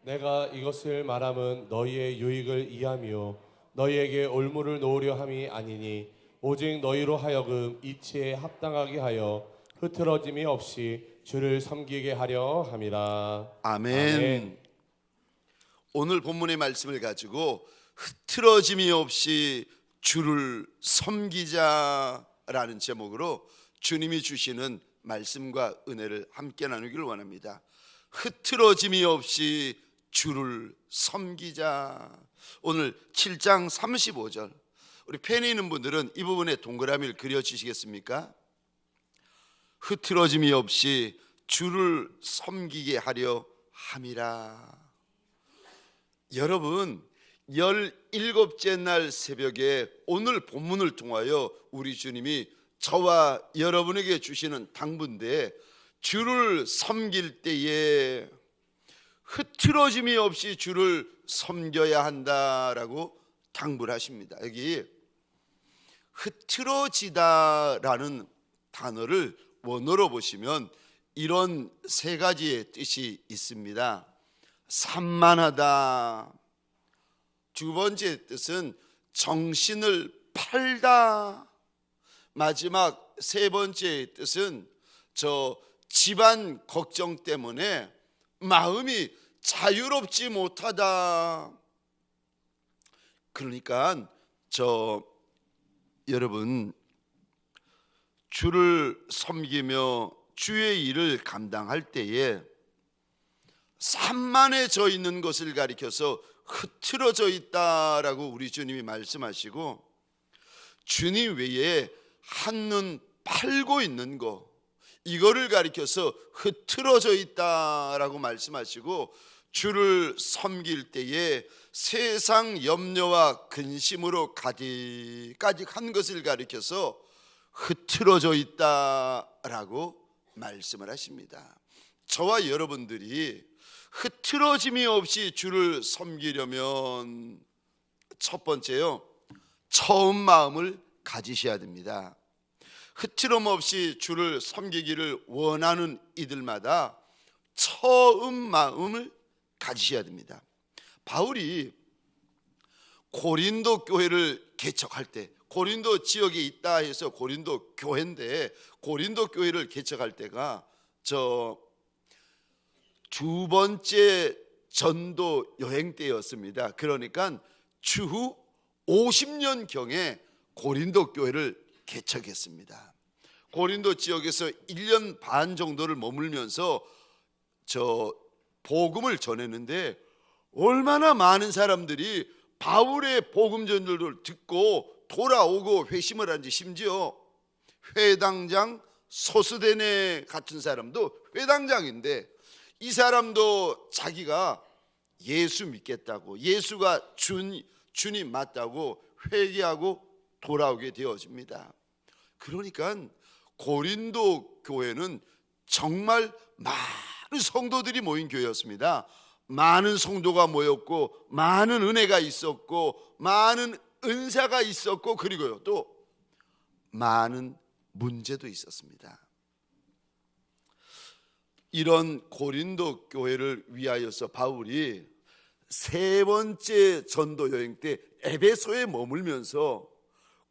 내가 이것을 말함은 너희의 유익을 이함이요 너희에게 올무를 놓으려 함이 아니니 오직 너희로 하여금 이치에 합당하게 하여 흐트러짐이 없이 주를 섬기게 하려 함이라. 아멘. 오늘 본문의 말씀을 가지고 흐트러짐이 없이 주를 섬기자라는 제목으로 주님이 주시는 말씀과 은혜를 함께 나누기를 원합니다. 흐트러짐이 없이 주를 섬기자. 오늘 7장 35절, 우리 펜이 있는 분들은 이 부분에 동그라미를 그려주시겠습니까? 흐트러짐이 없이 주를 섬기게 하려 함이라. 여러분, 17째 날 새벽에 오늘 본문을 통하여 우리 주님이 저와 여러분에게 주시는 당부인데, 주를 섬길 때에 흐트러짐이 없이 주를 섬겨야 한다라고 당부를 하십니다. 여기 흐트러지다라는 단어를 원어로 보시면 이런 세 가지의 뜻이 있습니다. 산만하다. 두 번째 뜻은 정신을 팔다. 마지막 세 번째 뜻은 집안 걱정 때문에 마음이 자유롭지 못하다. 그러니까 여러분, 주를 섬기며 주의 일을 감당할 때에 산만해져 있는 것을 가리켜서 흐트러져 있다라고 우리 주님이 말씀하시고, 주님 외에 한눈 팔고 있는 거, 이거를 가리켜서 흐트러져 있다라고 말씀하시고, 주를 섬길 때에 세상 염려와 근심으로 가득한 것을 가리켜서 흐트러져 있다라고 말씀을 하십니다. 저와 여러분들이 흐트러짐이 없이 주를 섬기려면 첫 번째요, 처음 마음을 가지셔야 됩니다. 흐트럼 없이 주를 섬기기를 원하는 이들마다 처음 마음을 가지셔야 됩니다. 바울이 고린도 교회를 개척할 때, 고린도 지역에 있다 해서 고린도 교회인데, 고린도 교회를 개척할 때가 두 번째 전도 여행 때였습니다. 그러니까 추후 50년경에 고린도 교회를 개척했습니다. 고린도 지역에서 1년 반 정도를 머물면서 복음을 전했는데, 얼마나 많은 사람들이 바울의 복음 전도를 듣고 돌아오고 회심을 한지, 심지어 회당장 소스데네 같은 사람도 회당장인데, 이 사람도 자기가 예수 믿겠다고, 예수가 주님 맞다고 회개하고 돌아오게 되어집니다. 그러니까 고린도 교회는 정말 많은 성도들이 모인 교회였습니다. 많은 성도가 모였고, 많은 은혜가 있었고, 많은 은사가 있었고, 그리고요 또 많은 문제도 있었습니다. 이런 고린도 교회를 위하여서 바울이 세 번째 전도 여행 때 에베소에 머물면서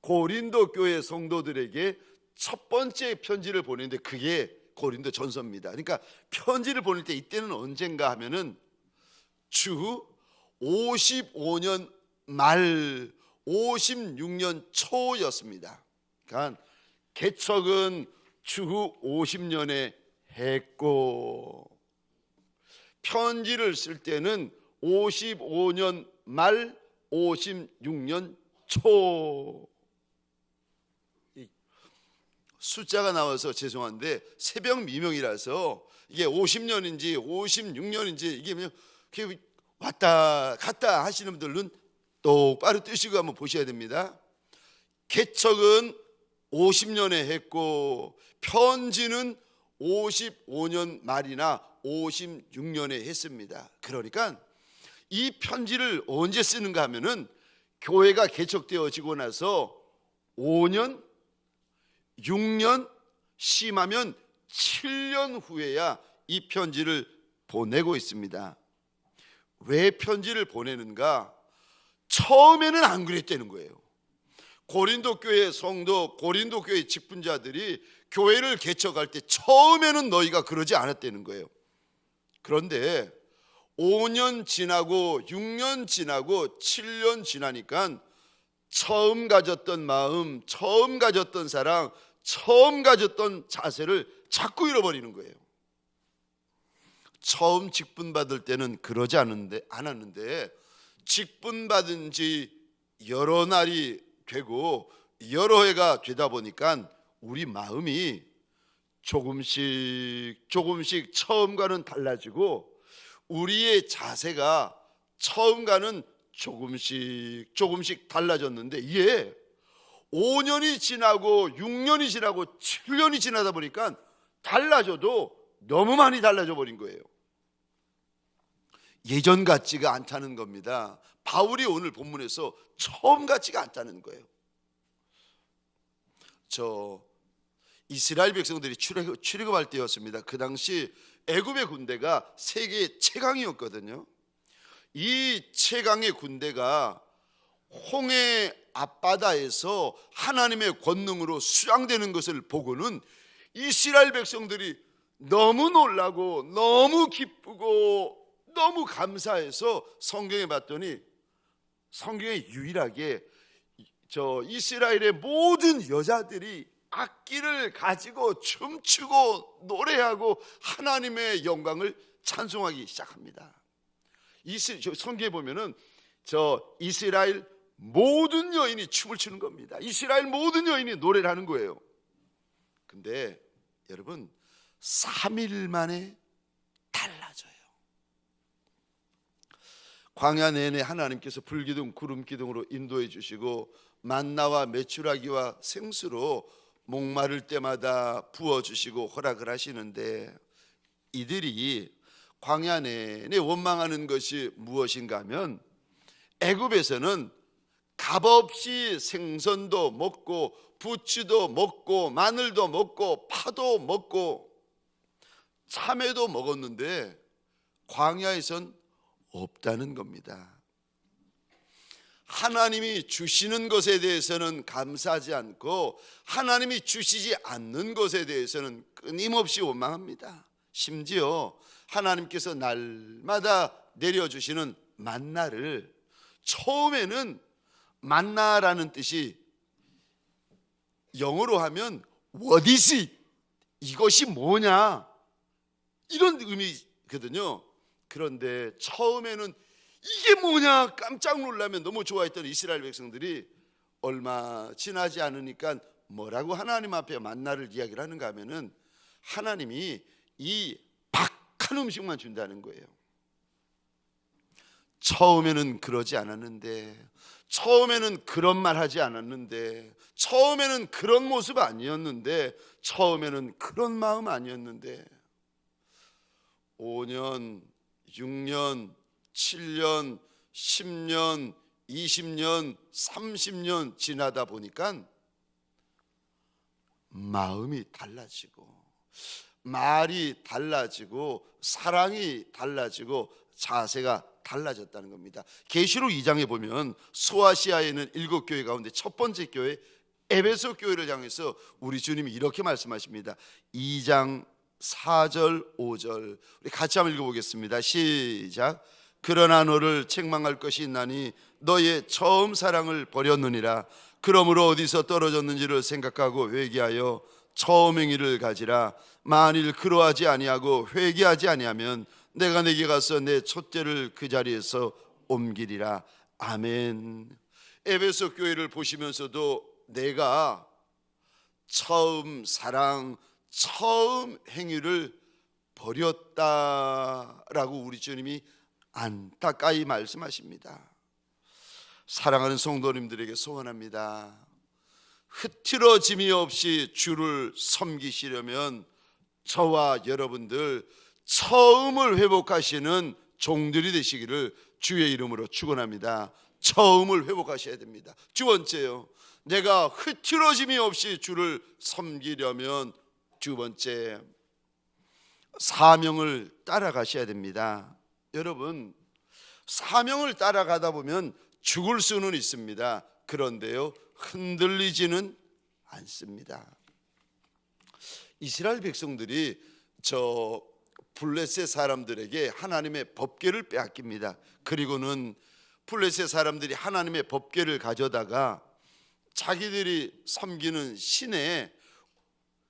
고린도 교회 성도들에게 첫 번째 편지를 보냈는데, 그게 고린도 전서입니다. 그러니까 편지를 보낼 때 이때는 언젠가 하면은 주 55년 말 56년 초였습니다. 그러니까 개척은 추후 50년에 했고, 편지를 쓸 때는 55년 말 56년 초. 숫자가 나와서 죄송한데 새벽 미명이라서 이게 50년인지 56년인지 이게 왔다 갔다 하시는 분들은 똑바로 뜨시고 한번 보셔야 됩니다. 개척은 50년에 했고, 편지는 55년 말이나 56년에 했습니다. 그러니까 이 편지를 언제 쓰는가 하면은 교회가 개척되어지고 나서 5년, 6년, 심하면 7년 후에야 이 편지를 보내고 있습니다. 왜 편지를 보내는가? 처음에는 안 그랬다는 거예요. 고린도 교회 성도, 고린도 교회 직분자들이 교회를 개척할 때 처음에는 너희가 그러지 않았다는 거예요. 그런데 5년 지나고 6년 지나고 7년 지나니까 처음 가졌던 마음, 처음 가졌던 사랑, 처음 가졌던 자세를 자꾸 잃어버리는 거예요. 처음 직분 받을 때는 그러지 않았는데 직분 받은 지 여러 날이 되고 여러 해가 되다 보니까 우리 마음이 조금씩 처음과는 달라지고 우리의 자세가 처음과는 조금씩 달라졌는데 이게 5년이 지나고 6년이 지나고 7년이 지나다 보니까 달라져도 너무 많이 달라져 버린 거예요. 예전 같지가 않다는 겁니다. 바울이 오늘 본문에서 처음 같지가 않다는 거예요. 저 이스라엘 백성들이 출애굽할 때였습니다. 그 당시 애굽의 군대가 세계 최강이었거든요. 이 최강의 군대가 홍해 앞바다에서 하나님의 권능으로 수양되는 것을 보고는 이스라엘 백성들이 너무 놀라고 너무 기쁘고 너무 감사해서 성경에 봤더니 성경에 유일하게 저 이스라엘의 모든 여자들이 악기를 가지고 춤추고 노래하고 하나님의 영광을 찬송하기 시작합니다. 성경에 보면은 저 이스라엘 모든 여인이 춤을 추는 겁니다. 이스라엘 모든 여인이 노래를 하는 거예요. 근데 여러분 3일 만에 달라져요. 광야 내내 하나님께서 불기둥 구름기둥으로 인도해 주시고 만나와 메추라기와 생수로 목마를 때마다 부어주시고 허락을 하시는데 이들이 광야 내내 원망하는 것이 무엇인가 하면 애굽에서는 값없이 생선도 먹고 부추도 먹고 마늘도 먹고 파도 먹고 참외도 먹었는데 광야에선 없다는 겁니다. 하나님이 주시는 것에 대해서는 감사하지 않고 하나님이 주시지 않는 것에 대해서는 끊임없이 원망합니다. 심지어 하나님께서 날마다 내려주시는 만나를 처음에는 만나라는 뜻이 영어로 하면 What is it? 이것이 뭐냐? 이런 의미거든요. 그런데 처음에는 이게 뭐냐 깜짝 놀라면 너무 좋아했던 이스라엘 백성들이 얼마 지나지 않으니까 뭐라고 하나님 앞에 만나를 이야기를 하는가 하면은 하나님이 이 박한 음식만 준다는 거예요. 처음에는 그러지 않았는데, 처음에는 그런 말 하지 않았는데, 처음에는 그런 모습 아니었는데, 처음에는 그런 마음 아니었는데 5년, 6년, 7년, 10년, 20년, 30년 지나다 보니까 마음이 달라지고 말이 달라지고 사랑이 달라지고 자세가 달라졌다는 겁니다. 계시록 2장에 보면 소아시아에 있는 7교회 가운데 첫 번째 교회 에베소 교회를 향해서 우리 주님이 이렇게 말씀하십니다. 2장 4절 5절 우리 같이 한번 읽어보겠습니다. 시작. 그러나 너를 책망할 것이 있나니 너의 처음 사랑을 버렸느니라. 그러므로 어디서 떨어졌는지를 생각하고 회개하여 처음 행위를 가지라. 만일 그러하지 아니하고 회개하지 아니하면 내가 내게 가서 내 촛대를 그 자리에서 옮기리라. 아멘. 에베소 교회를 보시면서도 내가 처음 사랑, 처음 행위를 버렸다라고 우리 주님이 안타까이 말씀하십니다. 사랑하는 성도님들에게 소원합니다. 흐트러짐이 없이 주를 섬기시려면 저와 여러분들 처음을 회복하시는 종들이 되시기를 주의 이름으로 축원합니다. 처음을 회복하셔야 됩니다. 두 번째요, 내가 흐트러짐이 없이 주를 섬기려면 두 번째, 사명을 따라가셔야 됩니다. 여러분, 사명을 따라가다 보면 죽을 수는 있습니다. 그런데요, 흔들리지는 않습니다. 이스라엘 백성들이 저 블레셋 사람들에게 하나님의 법궤를 빼앗깁니다. 그리고는 블레셋 사람들이 하나님의 법궤를 가져다가 자기들이 섬기는 신에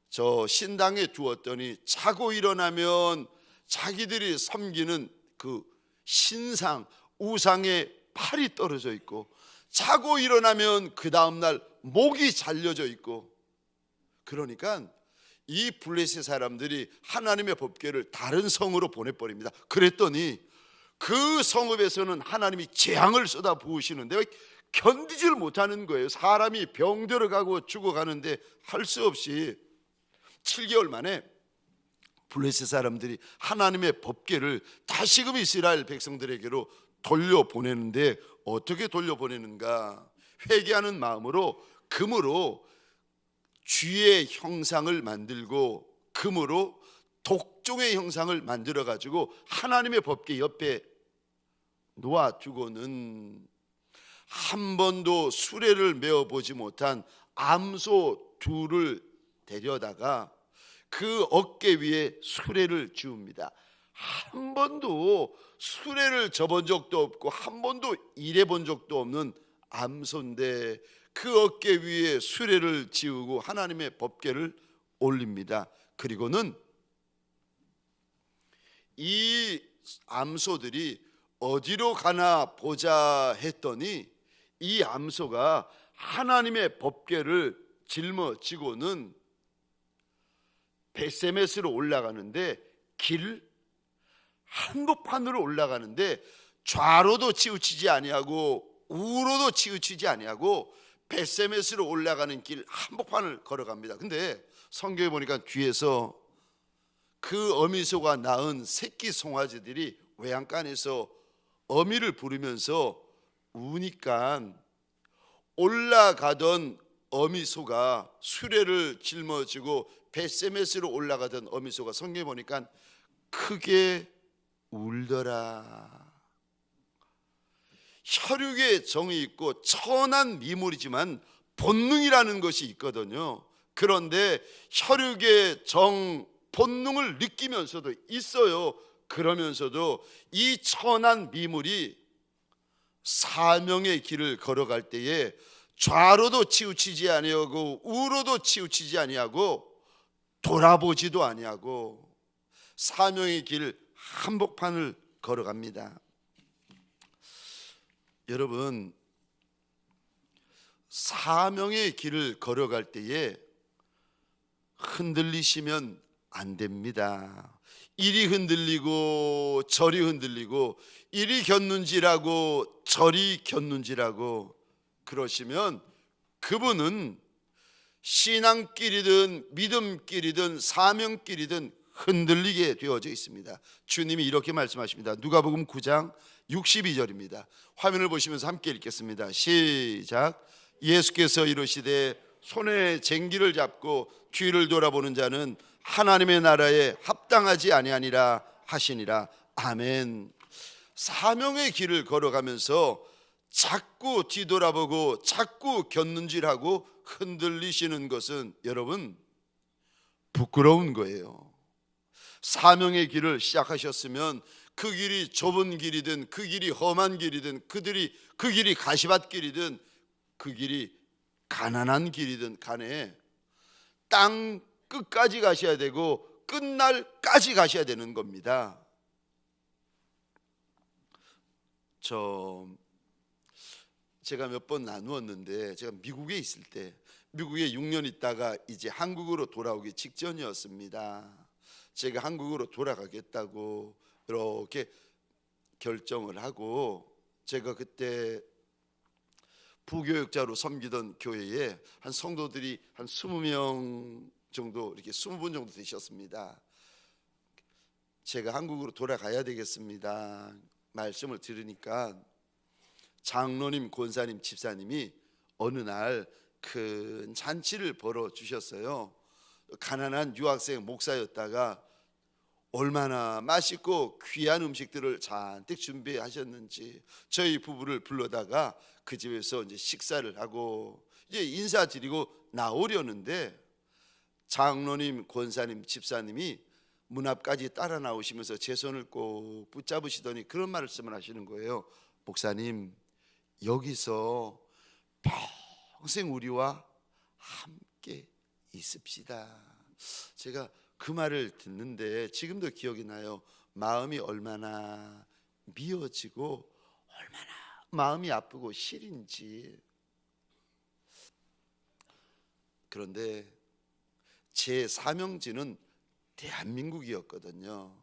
저 신당에 두었더니 자고 일어나면 자기들이 섬기는 그 신상 우상에 팔이 떨어져 있고, 자고 일어나면 그 다음날 목이 잘려져 있고, 그러니까 이 블레셋 사람들이 하나님의 법궤를 다른 성으로 보내버립니다. 그랬더니 그 성읍에서는 하나님이 재앙을 쏟아 부으시는데 견디지를 못하는 거예요. 사람이 병 들어가고 죽어가는데 할 수 없이 7개월 만에 블레셋 사람들이 하나님의 법궤를 다시금 이스라엘 백성들에게로 돌려보내는데, 어떻게 돌려보내는가? 회개하는 마음으로 금으로 쥐의 형상을 만들고 금으로 독종의 형상을 만들어 가지고 하나님의 법궤 옆에 놓아두고는 한 번도 수레를 메어 보지 못한 암소 둘을 데려다가 그 어깨 위에 수레를 지웁니다. 한 번도 수레를 접은 적도 없고 한 번도 일해 본 적도 없는 암소인데 그 어깨 위에 수레를 지우고 하나님의 법궤를 올립니다. 그리고는 이 암소들이 어디로 가나 보자 했더니 이 암소가 하나님의 법궤를 짊어지고는 베세메스로 올라가는데, 길 한복판으로 올라가는데 좌로도 치우치지 아니하고 우로도 치우치지 아니하고 베세메스로 올라가는 길 한복판을 걸어갑니다. 근데 성경에 보니까 뒤에서 그 어미소가 낳은 새끼 송아지들이 외양간에서 어미를 부르면서 우니까 올라가던 어미소가 수레를 짊어지고 베세메스로 올라가던 어미소가 성경에 보니까 크게 울더라. 혈육의 정이 있고 천한 미물이지만 본능이라는 것이 있거든요. 그런데 혈육의 정, 본능을 느끼면서도 있어요. 그러면서도 이 천한 미물이 사명의 길을 걸어갈 때에 좌로도 치우치지 아니하고 우로도 치우치지 아니하고 돌아보지도 아니하고 사명의 길 한복판을 걸어갑니다. 여러분, 사명의 길을 걸어갈 때에 흔들리시면 안 됩니다. 이리 흔들리고 저리 흔들리고 이리 겼는지라고 저리 겼는지라고 그러시면 그분은 신앙길이든 믿음길이든 사명길이든 흔들리게 되어져 있습니다. 주님이 이렇게 말씀하십니다. 누가복음 9장 62절입니다. 화면을 보시면서 함께 읽겠습니다. 시작. 예수께서 이르시되 손에 쟁기를 잡고 뒤를 돌아보는 자는 하나님의 나라에 합당하지 아니하니라 하시니라. 아멘. 사명의 길을 걸어가면서 자꾸 뒤돌아보고 자꾸 곁눈질하고 흔들리시는 것은 여러분 부끄러운 거예요. 사명의 길을 시작하셨으면 그 길이 좁은 길이든 그 길이 험한 길이든 그 길이 가시밭길이든 그 길이 가난한 길이든 간에 땅 끝까지 가셔야 되고 끝날까지 가셔야 되는 겁니다. 제가 몇 번 나누었는데, 제가 미국에 있을 때, 미국에 6년 있다가 이제 한국으로 돌아오기 직전이었습니다. 제가 한국으로 돌아가겠다고 이렇게 결정을 하고, 제가 그때 부교육자로 섬기던 교회에 한 성도들이 한 20명 정도, 이렇게 20분 정도 되셨습니다. 제가 한국으로 돌아가야 되겠습니다 말씀을 들으니까 장로님, 권사님, 집사님이 어느 날 큰 잔치를 벌어 주셨어요. 가난한 유학생 목사였다가 얼마나 맛있고 귀한 음식들을 잔뜩 준비하셨는지 저희 부부를 불러다가 그 집에서 이제 식사를 하고 이제 인사드리고 나오려는데 장로님, 권사님, 집사님이 문 앞까지 따라 나오시면서 제 손을 꼭 붙잡으시더니 그런 말씀을 하시는 거예요. 목사님, 여기서 평생 우리와 함께 있읍시다. 제가 그 말을 듣는데 지금도 기억이 나요. 마음이 얼마나 미어지고 얼마나 마음이 아프고 시린지. 그런데 제 사명지는 대한민국이었거든요.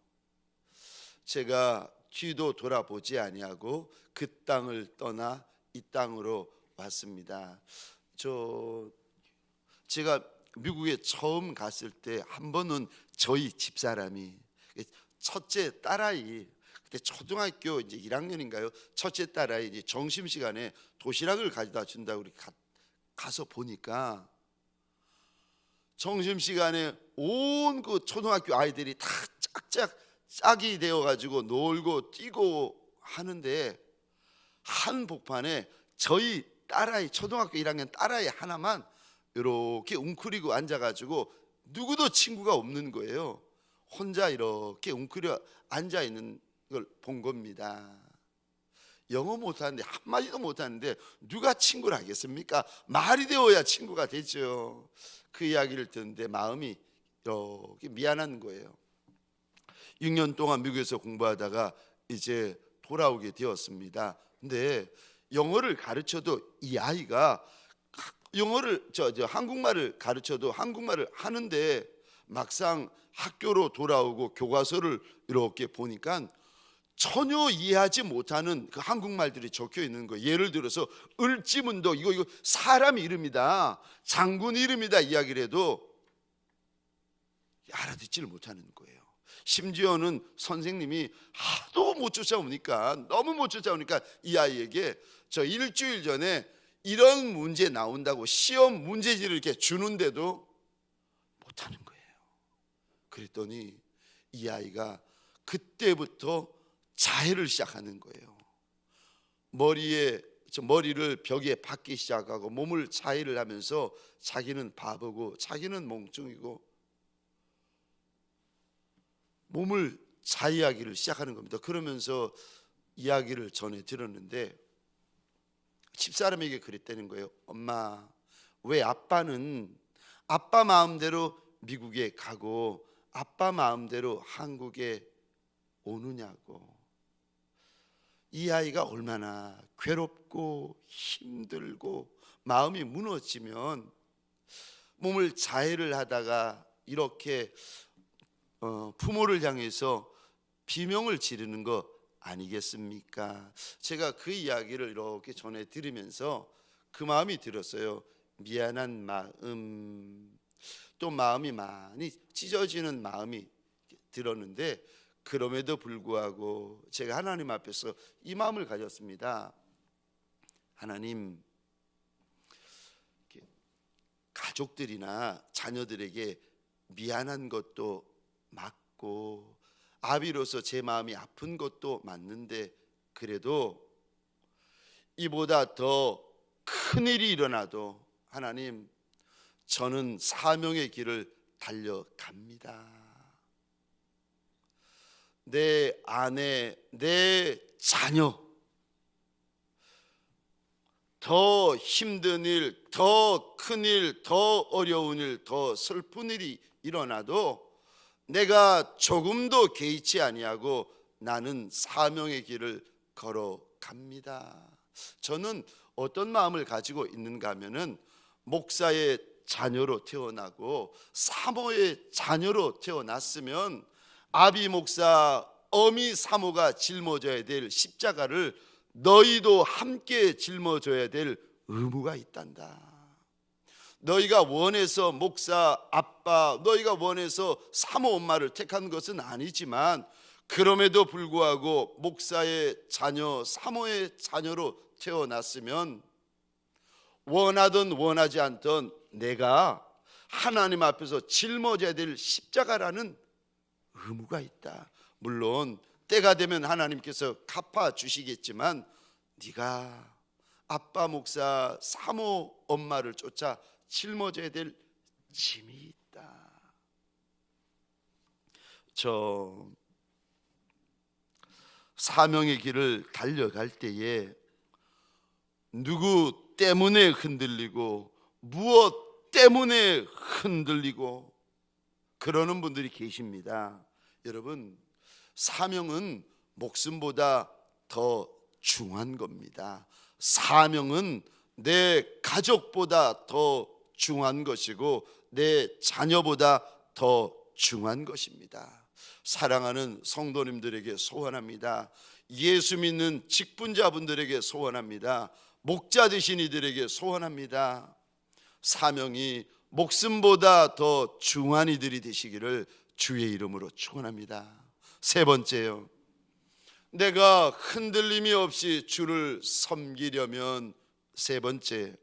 제가 뒤도 돌아보지 아니하고 그 땅을 떠나 이 땅으로 왔습니다. 제가 미국에 처음 갔을 때 한 번은 저희 집사람이 첫째 딸아이, 그때 초등학교 이제 1학년인가요? 첫째 딸아이 이제 점심 시간에 도시락을 가져다 준다고 우리 가서 보니까 점심 시간에 온 그 초등학교 아이들이 다 짝이 되어 가지고 놀고 뛰고 하는데 한 복판에 저희 딸아이 초등학교 1학년 딸아이 하나만 이렇게 웅크리고 앉아가지고 누구도 친구가 없는 거예요. 혼자 이렇게 웅크려 앉아 있는 걸 본 겁니다. 영어 못하는데 한마디도 못하는데 누가 친구를 하겠습니까? 말이 되어야 친구가 되죠. 그 이야기를 듣는데 마음이 이렇게 미안한 거예요. 6년 동안 미국에서 공부하다가 이제 돌아오게 되었습니다. 근데 영어를 가르쳐도 이 아이가 영어를 한국말을 가르쳐도 한국말을 하는데 막상 학교로 돌아오고 교과서를 이렇게 보니까 전혀 이해하지 못하는 그 한국말들이 적혀 있는 거예요. 예를 들어서 을지문덕 이거 사람 이름이다, 장군 이름이다 이야기를 해도 알아듣지를 못하는 거예요. 심지어는 선생님이 하도 못 쫓아오니까 너무 못 쫓아오니까 이 아이에게 저 일주일 전에 이런 문제 나온다고 시험 문제지를 이렇게 주는데도 못하는 거예요. 그랬더니 이 아이가 그때부터 자해를 시작하는 거예요. 머리를 벽에 박기 시작하고 몸을 자해를 하면서 자기는 바보고 자기는 멍청이고 몸을 자해하기를 시작하는 겁니다. 그러면서 이야기를 전해 들었는데 집사람에게 그랬다는 거예요. 엄마, 왜 아빠는 아빠 마음대로 미국에 가고 아빠 마음대로 한국에 오느냐고. 이 아이가 얼마나 괴롭고 힘들고 마음이 무너지면 몸을 자해를 하다가 이렇게 부모를 향해서 비명을 지르는 거 아니겠습니까? 제가 그 이야기를 이렇게 전해 들으면서 그 마음이 들었어요. 미안한 마음, 또 마음이 많이 찢어지는 마음이 들었는데 그럼에도 불구하고 제가 하나님 앞에서 이 마음을 가졌습니다. 하나님, 가족들이나 자녀들에게 미안한 것도 맞고 아비로서 제 마음이 아픈 것도 맞는데 그래도 이보다 더 큰일이 일어나도 하나님, 저는 사명의 길을 달려갑니다. 내 아내, 내 자녀, 더 힘든 일, 더 큰 일, 더 어려운 일, 더 슬픈 일이 일어나도 내가 조금도 개의치 아니하고 나는 사명의 길을 걸어갑니다. 저는 어떤 마음을 가지고 있는가 하면은 목사의 자녀로 태어나고 사모의 자녀로 태어났으면 아비 목사, 어미 사모가 짊어져야 될 십자가를 너희도 함께 짊어져야 될 의무가 있단다. 너희가 원해서 목사 아빠, 너희가 원해서 사모 엄마를 택한 것은 아니지만 그럼에도 불구하고 목사의 자녀, 사모의 자녀로 태어났으면 원하든 원하지 않든 내가 하나님 앞에서 짊어져야 될 십자가라는 의무가 있다. 물론 때가 되면 하나님께서 갚아 주시겠지만 네가 아빠 목사 사모 엄마를 쫓아 짊어져야 될 짐이 있다. 저 사명의 길을 달려갈 때에 누구 때문에 흔들리고 무엇 때문에 흔들리고 그러는 분들이 계십니다. 여러분, 사명은 목숨보다 더 중요한 겁니다. 사명은 내 가족보다 더 중요한 것이고 내 자녀보다 더 중요한 것입니다. 사랑하는 성도님들에게 소원합니다. 예수 믿는 직분자분들에게 소원합니다. 목자 되신 이들에게 소원합니다. 사명이 목숨보다 더 중요한 이들이 되시기를 주의 이름으로 축원합니다. 세 번째요, 내가 흔들림이 없이 주를 섬기려면 세 번째,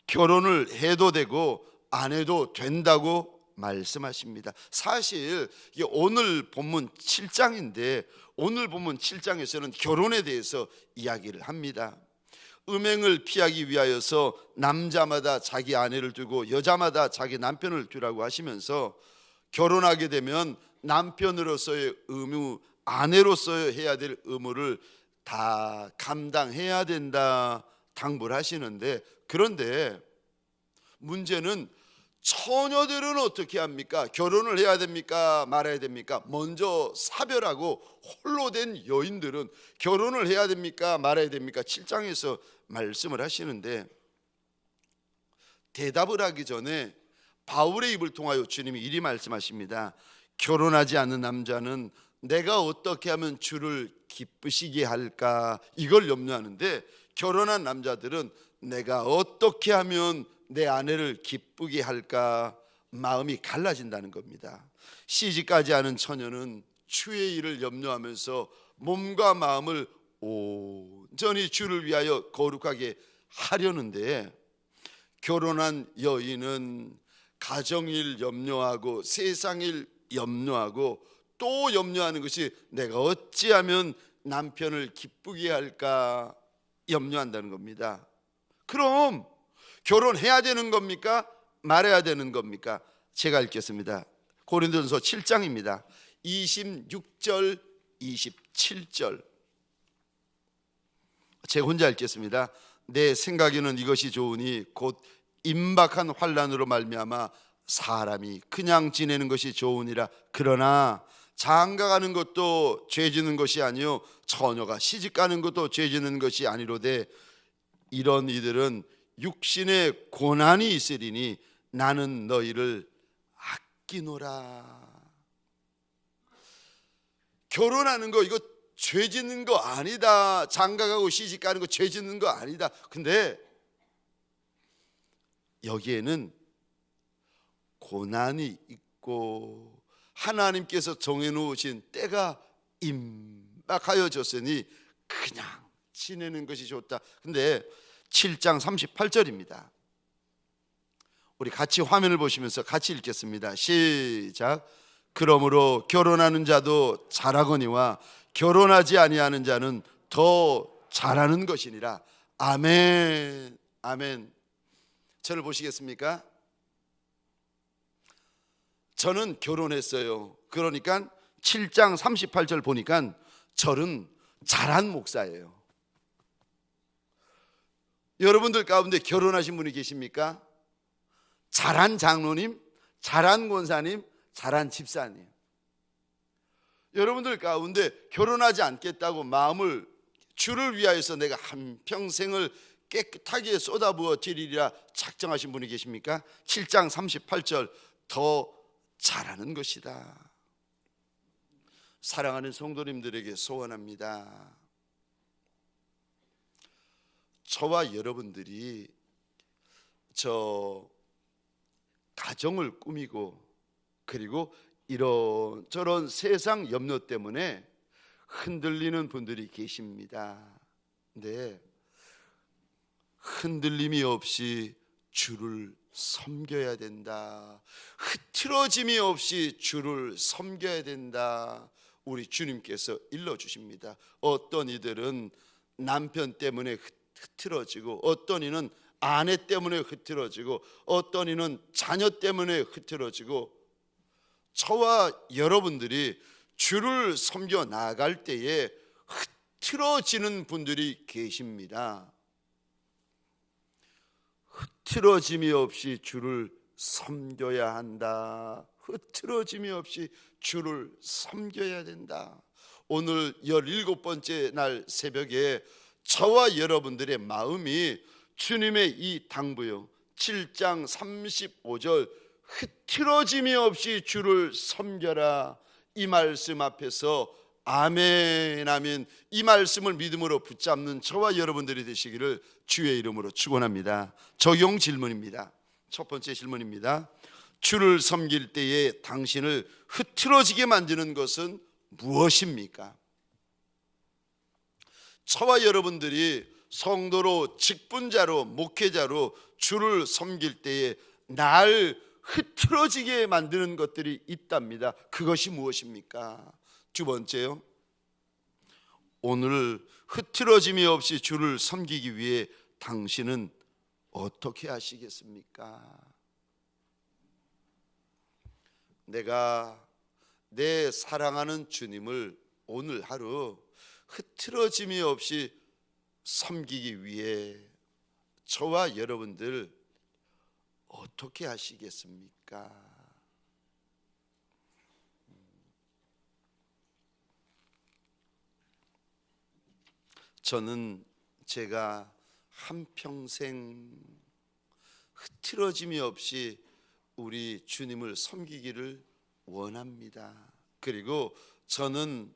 결혼을 해도 되고 안 해도 된다고 말씀하십니다. 사실 이게 오늘 본문 7장인데 오늘 본문 7장에서는 결혼에 대해서 이야기를 합니다. 음행을 피하기 위하여서 남자마다 자기 아내를 두고 여자마다 자기 남편을 두라고 하시면서 결혼하게 되면 남편으로서의 의무, 아내로서의 해야 될 의무를 다 감당해야 된다 당부를 하시는데, 그런데 문제는 처녀들은 어떻게 합니까? 결혼을 해야 됩니까? 말아야 됩니까? 먼저 사별하고 홀로 된 여인들은 결혼을 해야 됩니까? 말아야 됩니까? 7장에서 말씀을 하시는데 대답을 하기 전에 바울의 입을 통하여 주님이 이리 말씀하십니다. 결혼하지 않는 남자는 내가 어떻게 하면 주를 기쁘시게 할까, 이걸 염려하는데 결혼한 남자들은 내가 어떻게 하면 내 아내를 기쁘게 할까 마음이 갈라진다는 겁니다. 시집가지 않은 처녀는 주의 일을 염려하면서 몸과 마음을 온전히 주를 위하여 거룩하게 하려는데, 결혼한 여인은 가정일 염려하고 세상일 염려하고 또 염려하는 것이 내가 어찌하면 남편을 기쁘게 할까 염려한다는 겁니다. 그럼 결혼해야 되는 겁니까? 말해야 되는 겁니까? 제가 읽겠습니다. 고린도전서 7장입니다. 26절 27절 제가 혼자 읽겠습니다. 내 생각에는 이것이 좋으니 곧 임박한 환난으로 말미암아 사람이 그냥 지내는 것이 좋으니라. 그러나 장가가는 것도 죄지는 것이 아니요 처녀가 시집가는 것도 죄지는 것이 아니로되 이런 이들은 육신의 고난이 있으리니 나는 너희를 아끼노라. 결혼하는 거 이거 죄짓는 거 아니다. 장가가고 시집가는 거 죄짓는 거 아니다. 근데 여기에는 고난이 있고 하나님께서 정해놓으신 때가 임박하여졌으니 그냥 지내는 것이 좋다. 근데 7장 38절입니다. 우리 같이 화면을 보시면서 같이 읽겠습니다. 시작. 그러므로 결혼하는 자도 잘하거니와 결혼하지 아니하는 자는 더 잘하는 것이니라. 아멘. 아멘. 저를 보시겠습니까? 저는 결혼했어요. 그러니까 7장 38절 보니까 저는 잘한 목사예요. 여러분들 가운데 결혼하신 분이 계십니까? 잘한 장로님, 잘한 권사님, 잘한 집사님. 여러분들 가운데 결혼하지 않겠다고 마음을 주를 위하여서 내가 한평생을 깨끗하게 쏟아부어 드리리라 작정하신 분이 계십니까? 7장 38절 더 잘하는 것이다. 사랑하는 성도님들에게 소원합니다. 저와 여러분들이 저 가정을 꾸미고 그리고 이런저런 세상 염려 때문에 흔들리는 분들이 계십니다. 근데 흔들림이 없이 주를 섬겨야 된다. 흐트러짐이 없이 주를 섬겨야 된다. 우리 주님께서 일러주십니다. 어떤 이들은 남편 때문에 흐트러지고, 어떤 이는 아내 때문에 흐트러지고, 어떤 이는 자녀 때문에 흐트러지고, 저와 여러분들이 주를 섬겨 나갈 때에 흐트러지는 분들이 계십니다. 흐트러짐이 없이 주를 섬겨야 한다. 흐트러짐이 없이 주를 섬겨야 된다. 오늘 17번째 날 새벽에 저와 여러분들의 마음이 주님의 이 당부요 7장 35절 흐트러짐이 없이 주를 섬겨라, 이 말씀 앞에서 아멘 하면 이 말씀을 믿음으로 붙잡는 저와 여러분들이 되시기를 주의 이름으로 축원합니다. 적용 질문입니다. 첫 번째 질문입니다. 주를 섬길 때에 당신을 흐트러지게 만드는 것은 무엇입니까? 저와 여러분들이 성도로, 직분자로, 목회자로 주를 섬길 때에 날 흐트러지게 만드는 것들이 있답니다. 그것이 무엇입니까? 두 번째요, 오늘 흐트러짐이 없이 주를 섬기기 위해 당신은 어떻게 하시겠습니까? 내가 내 사랑하는 주님을 오늘 하루 흐트러짐이 없이 섬기기 위해 저와 여러분들 어떻게 하시겠습니까? 저는 제가 한평생 흐트러짐이 없이 우리 주님을 섬기기를 원합니다. 그리고 저는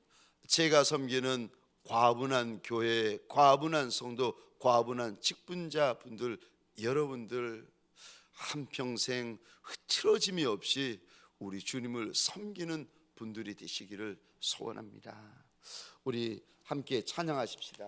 제가 섬기는 과분한 교회, 과분한 성도, 과분한 직분자 분들, 여러분들 한평생 흐트러짐이 없이 우리 주님을 섬기는 분들이 되시기를 소원합니다. 우리 함께 찬양하십시다.